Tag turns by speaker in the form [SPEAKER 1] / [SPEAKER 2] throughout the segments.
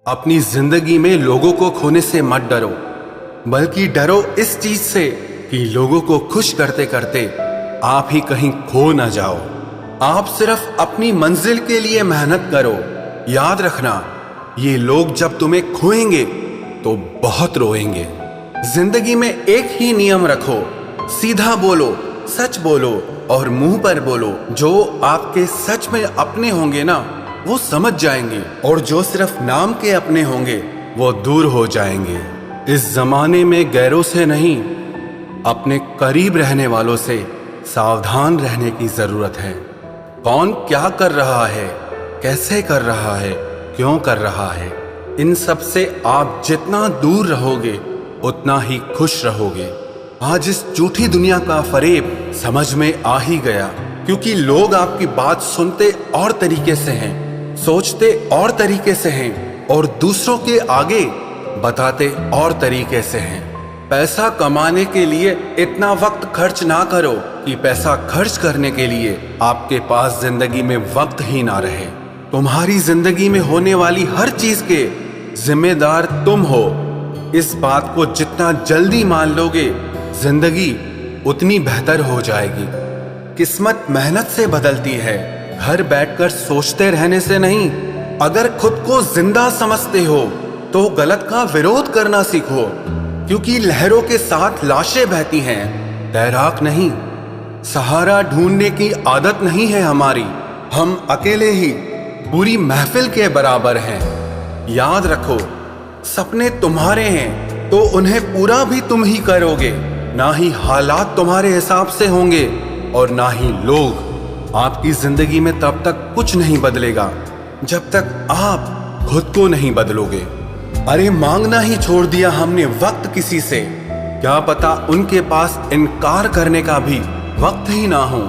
[SPEAKER 1] अपनी जिंदगी में लोगों को खोने से मत डरो, बल्कि डरो इस चीज से कि लोगों को खुश करते करते आप ही कहीं खो ना जाओ। आप सिर्फ अपनी मंजिल के लिए मेहनत करो। याद रखना, ये लोग जब तुम्हें खोएंगे तो बहुत रोएंगे। जिंदगी में एक ही नियम रखो, सीधा बोलो, सच बोलो और मुंह पर बोलो। जो आपके सच में अपने होंगे ना, वो समझ जाएंगे, और जो सिर्फ नाम के अपने होंगे वो दूर हो जाएंगे। इस जमाने में गैरों से नहीं, अपने करीब रहने वालों से सावधान रहने की जरूरत है। कौन क्या कर रहा है, कैसे कर रहा है, क्यों कर रहा है, इन सब से आप जितना दूर रहोगे उतना ही खुश रहोगे। आज इस झूठी दुनिया का फरेब समझ में आ ही गया, क्योंकि लोग आपकी बात सुनते और तरीके से हैं, सोचते और तरीके से हैं और दूसरों के आगे बताते और तरीके से हैं। पैसा कमाने के लिए इतना वक्त खर्च ना करो कि पैसा खर्च करने के लिए आपके पास जिंदगी में वक्त ही ना रहे। तुम्हारी जिंदगी में होने वाली हर चीज के जिम्मेदार तुम हो। इस बात को जितना जल्दी मान लोगे, जिंदगी उतनी बेहतर हो जाएगी। किस्मत मेहनत से बदलती है, घर बैठकर सोचते रहने से नहीं। अगर खुद को जिंदा समझते हो तो गलत का विरोध करना सीखो, क्योंकि लहरों के साथ लाशें बहती हैं, तैराक नहीं। सहारा ढूंढने की आदत नहीं है हमारी, हम अकेले ही पूरी महफिल के बराबर हैं। याद रखो, सपने तुम्हारे हैं तो उन्हें पूरा भी तुम ही करोगे। ना ही हालात तुम्हारे हिसाब से होंगे और ना ही लोग। आपकी जिंदगी में तब तक कुछ नहीं बदलेगा जब तक आप खुद को नहीं बदलोगे। अरे मांगना ही छोड़ दिया हमने वक्त किसी से, क्या पता उनके पास इनकार करने का भी वक्त ही ना हो।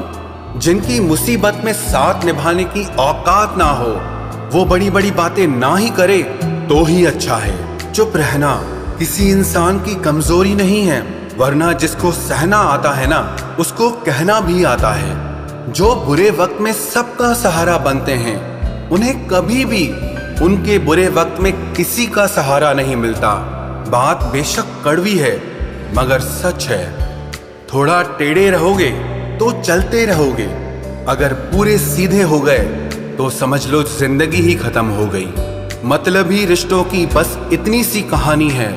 [SPEAKER 1] जिनकी मुसीबत में साथ निभाने की औकात ना हो, वो बड़ी बड़ी बातें ना ही करे तो ही अच्छा है। चुप रहना किसी इंसान की कमजोरी नहीं है, वरना जिसको सहना आता है ना, उसको कहना भी आता है। जो बुरे वक्त में सबका सहारा बनते हैं, उन्हें कभी भी उनके बुरे वक्त में किसी का सहारा नहीं मिलता। बात बेशक कड़वी है मगर सच है। थोड़ा टेढ़े रहोगे तो चलते रहोगे, अगर पूरे सीधे हो गए तो समझ लो जिंदगी ही खत्म हो गई। मतलबी रिश्तों की बस इतनी सी कहानी है।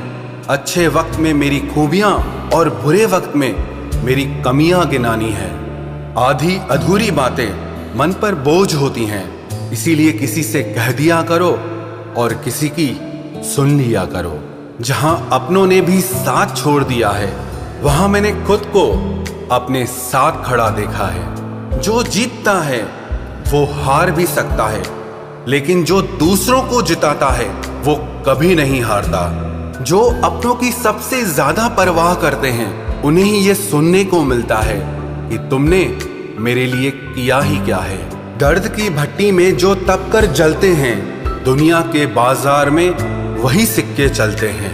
[SPEAKER 1] अच्छे वक्त में मेरी खूबियां और बुरे वक्त में मेरी कमियां गिनानी है। आधी अधूरी बातें मन पर बोझ होती हैं, इसीलिए किसी से कह दिया करो और किसी की सुन लिया करो। जहां अपनों ने भी साथ छोड़ दिया है, वहां मैंने खुद को अपने साथ खड़ा देखा है। जो जीतता है वो हार भी सकता है, लेकिन जो दूसरों को जिताता है वो कभी नहीं हारता। जो अपनों की सबसे ज्यादा परवाह करते हैं, उन्हें ही ये सुनने को मिलता है कि तुमने मेरे लिए किया ही क्या है। दर्द की भट्टी में जो तप कर जलते हैं, दुनिया के बाजार में वही सिक्के चलते हैं।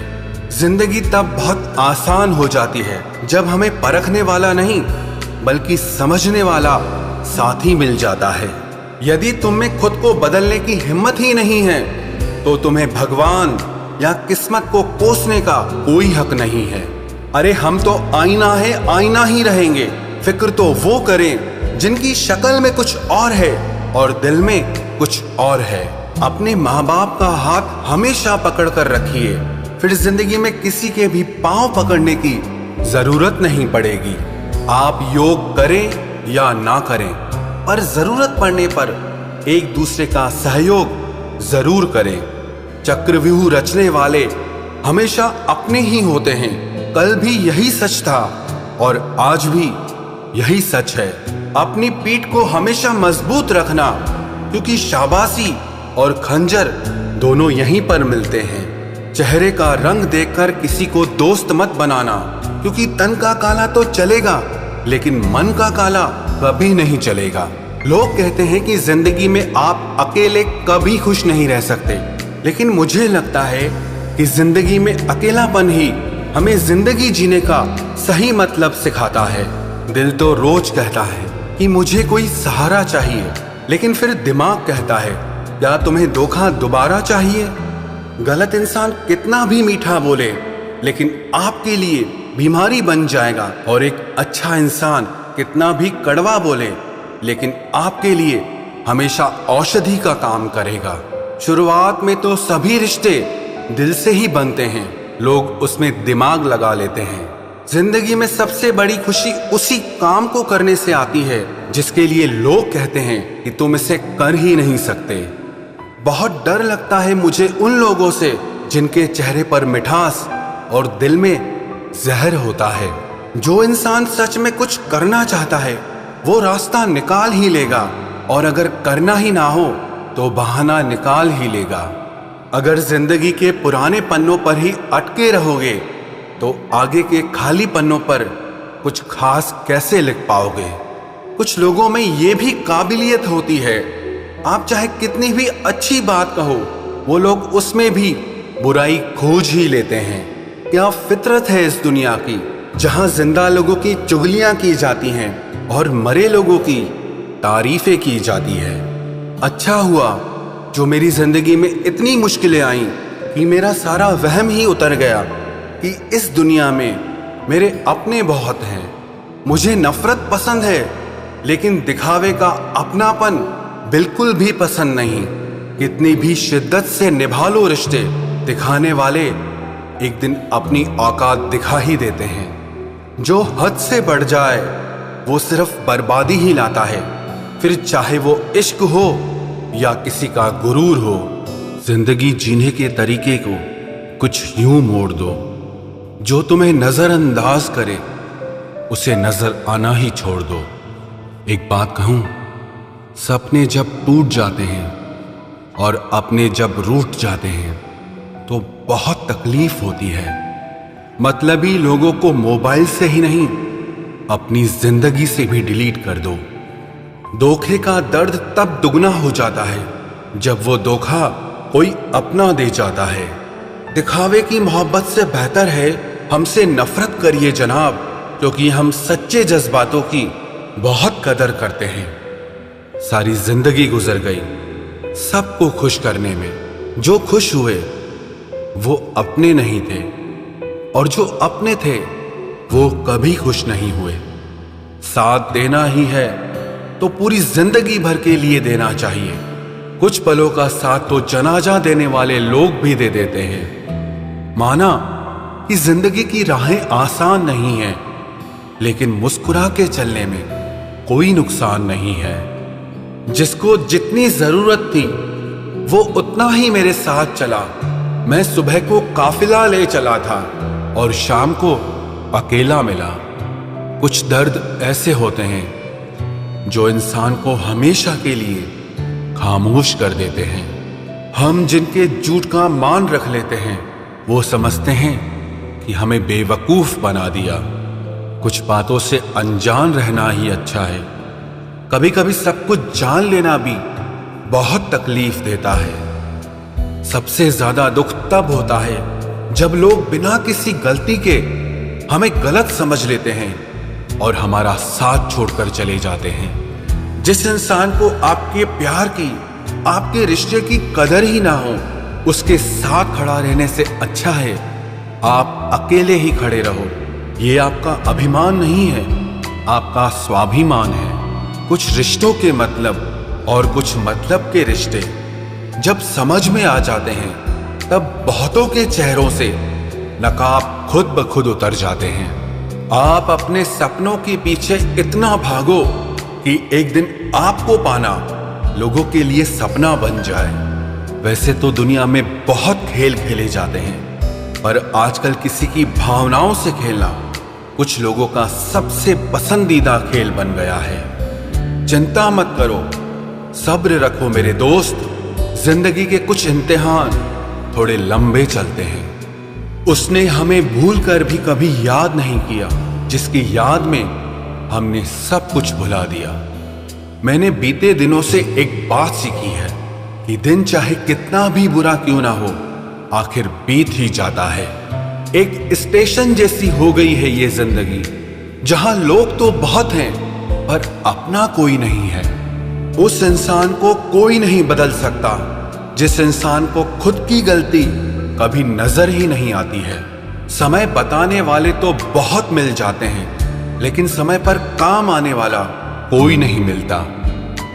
[SPEAKER 1] जिंदगी तब बहुत आसान हो जाती है जब हमें परखने वाला नहीं बल्कि समझने वाला साथी मिल जाता है। यदि तुम में खुद को बदलने की हिम्मत ही नहीं है तो तुम्हें भगवान या किस्मत को कोसने का कोई हक नहीं है। अरे हम तो आईना है, आईना ही रहेंगे। फिक्र तो वो करें जिनकी शक्ल में कुछ और है और दिल में कुछ और है। अपने माँ बाप का हाथ हमेशा पकड़ कर रखिए, फिर जिंदगी में किसी के भी पांव पकड़ने की जरूरत नहीं पड़ेगी। आप योग करें या ना करें, पर जरूरत पड़ने पर एक दूसरे का सहयोग जरूर करें। चक्रव्यूह रचने वाले हमेशा अपने ही होते हैं। कल भी यही सच था और आज भी यही सच है। अपनी पीठ को हमेशा मजबूत रखना, क्योंकि शाबाशी और खंजर दोनों यहीं पर मिलते हैं। चेहरे का रंग देखकर किसी को दोस्त मत बनाना, क्योंकि तन का काला तो चलेगा लेकिन मन का काला कभी नहीं चलेगा। लोग कहते हैं कि जिंदगी में आप अकेले कभी खुश नहीं रह सकते, लेकिन मुझे लगता है कि जिंदगी में अकेलापन ही हमें जिंदगी जीने का सही मतलब सिखाता है। दिल तो रोज कहता है कि मुझे कोई सहारा चाहिए, लेकिन फिर दिमाग कहता है क्या तुम्हें धोखा दोबारा चाहिए। गलत इंसान कितना भी मीठा बोले लेकिन आपके लिए बीमारी बन जाएगा, और एक अच्छा इंसान कितना भी कड़वा बोले लेकिन आपके लिए हमेशा औषधि का काम करेगा। शुरुआत में तो सभी रिश्ते दिल से ही बनते हैं, लोग उसमें दिमाग लगा लेते हैं। जिंदगी में सबसे बड़ी खुशी उसी काम को करने से आती है जिसके लिए लोग कहते हैं कि तुम इसे कर ही नहीं सकते। बहुत डर लगता है मुझे उन लोगों से जिनके चेहरे पर मिठास और दिल में जहर होता है। जो इंसान सच में कुछ करना चाहता है वो रास्ता निकाल ही लेगा, और अगर करना ही ना हो तो बहाना निकाल ही लेगा। अगर जिंदगी के पुराने पन्नों पर ही अटके रहोगे तो आगे के खाली पन्नों पर कुछ खास कैसे लिख पाओगे। कुछ लोगों में ये भी काबिलियत होती है, आप चाहे कितनी भी अच्छी बात कहो वो लोग उसमें भी बुराई खोज ही लेते हैं। क्या फितरत है इस दुनिया की, जहां जिंदा लोगों की चुगलियां की जाती हैं और मरे लोगों की तारीफें की जाती है। अच्छा हुआ जो मेरी जिंदगी में इतनी मुश्किलें आईं कि मेरा सारा वहम ही उतर गया कि इस दुनिया में मेरे अपने बहुत हैं। मुझे नफरत पसंद है लेकिन दिखावे का अपनापन बिल्कुल भी पसंद नहीं। कितनी भी शिद्दत से निभा लो रिश्ते, दिखाने वाले एक दिन अपनी औकात दिखा ही देते हैं। जो हद से बढ़ जाए वो सिर्फ बर्बादी ही लाता है, फिर चाहे वो इश्क हो या किसी का गुरूर हो। जिंदगी जीने के तरीके को कुछ यूं मोड़ दो, जो तुम्हें नजरअंदाज करे उसे नजर आना ही छोड़ दो। एक बात कहूं, सपने जब टूट जाते हैं और अपने जब रूठ जाते हैं तो बहुत तकलीफ होती है। मतलबी लोगों को मोबाइल से ही नहीं अपनी जिंदगी से भी डिलीट कर दो। धोखे का दर्द तब दुगना हो जाता है जब वो धोखा कोई अपना दे जाता है। दिखावे की मोहब्बत से बेहतर है हमसे नफरत करिए जनाब, क्योंकि हम सच्चे जज्बातों की बहुत कदर करते हैं। सारी जिंदगी गुजर गई सबको खुश करने में। जो खुश हुए वो अपने नहीं थे, और जो अपने थे वो कभी खुश नहीं हुए। साथ देना ही है तो पूरी जिंदगी भर के लिए देना चाहिए। कुछ पलों का साथ तो जनाजा देने वाले लोग भी दे देते हैं। माना कि जिंदगी की राहें आसान नहीं है, लेकिन मुस्कुरा के चलने में कोई नुकसान नहीं है। जिसको जितनी जरूरत थी वो उतना ही मेरे साथ चला। मैं सुबह को काफिला ले चला था और शाम को अकेला मिला। कुछ दर्द ऐसे होते हैं जो इंसान को हमेशा के लिए खामोश कर देते हैं। हम जिनके झूठ का मान रख लेते हैं वो समझते हैं कि हमें बेवकूफ बना दिया। कुछ बातों से अनजान रहना ही अच्छा है। कभी कभी सब कुछ जान लेना भी बहुत तकलीफ देता है। सबसे ज्यादा दुख तब होता है जब लोग बिना किसी गलती के हमें गलत समझ लेते हैं और हमारा साथ छोड़कर चले जाते हैं। जिस इंसान को आपके प्यार की, आपके रिश्ते की कदर ही ना हो, उसके साथ खड़ा रहने से अच्छा है आप अकेले ही खड़े रहो। ये आपका अभिमान नहीं है, आपका स्वाभिमान है। कुछ रिश्तों के मतलब और कुछ मतलब के रिश्ते जब समझ में आ जाते हैं तब बहुतों के चेहरों से नकाब खुद ब खुद उतर जाते हैं। आप अपने सपनों के पीछे इतना भागो कि एक दिन आपको पाना लोगों के लिए सपना बन जाए। वैसे तो दुनिया में बहुत खेल खेले जाते हैं, पर आजकल किसी की भावनाओं से खेलना कुछ लोगों का सबसे पसंदीदा खेल बन गया है। चिंता मत करो, सब्र रखो मेरे दोस्त। जिंदगी के कुछ इम्तिहान थोड़े लंबे चलते हैं। उसने हमें भूल कर भी कभी याद नहीं किया, जिसकी याद में हमने सब कुछ भुला दिया। मैंने बीते दिनों से एक बात सीखी है कि दिन चाहे कितना भी बुरा क्यों ना हो, आखिर बीत ही जाता है। एक स्टेशन जैसी हो गई है ये जिंदगी, जहां लोग तो बहुत हैं पर अपना कोई नहीं है। उस इंसान को कोई नहीं बदल सकता जिस इंसान को खुद की गलती कभी नजर ही नहीं आती है। समय बताने वाले तो बहुत मिल जाते हैं, लेकिन समय पर काम आने वाला कोई नहीं मिलता।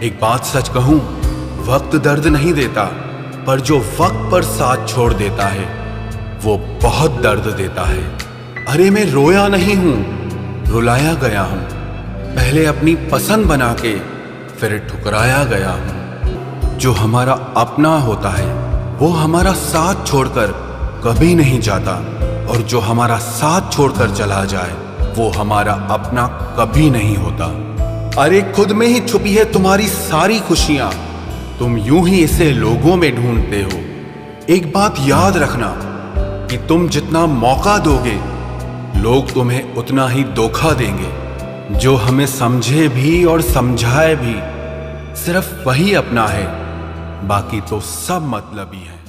[SPEAKER 1] एक बात सच कहूं, वक्त दर्द नहीं देता, पर जो वक्त पर साथ छोड़ देता है वो बहुत दर्द देता है। अरे मैं रोया नहीं हूं, रुलाया गया हूं। पहले अपनी पसंद बना के फिर ठुकराया गया हूं। जो हमारा अपना होता है वो हमारा साथ छोड़कर कभी नहीं जाता, और जो हमारा साथ छोड़कर चला जाए वो हमारा अपना कभी नहीं होता। अरे खुद में ही छुपी है तुम्हारी सारी खुशियां, तुम यूं ही इसे लोगों में ढूंढते हो। एक बात याद रखना कि तुम जितना मौका दोगे लोग तुम्हें उतना ही धोखा देंगे। जो हमें समझे भी और समझाए भी सिर्फ वही अपना है, बाकी तो सब मतलबी है।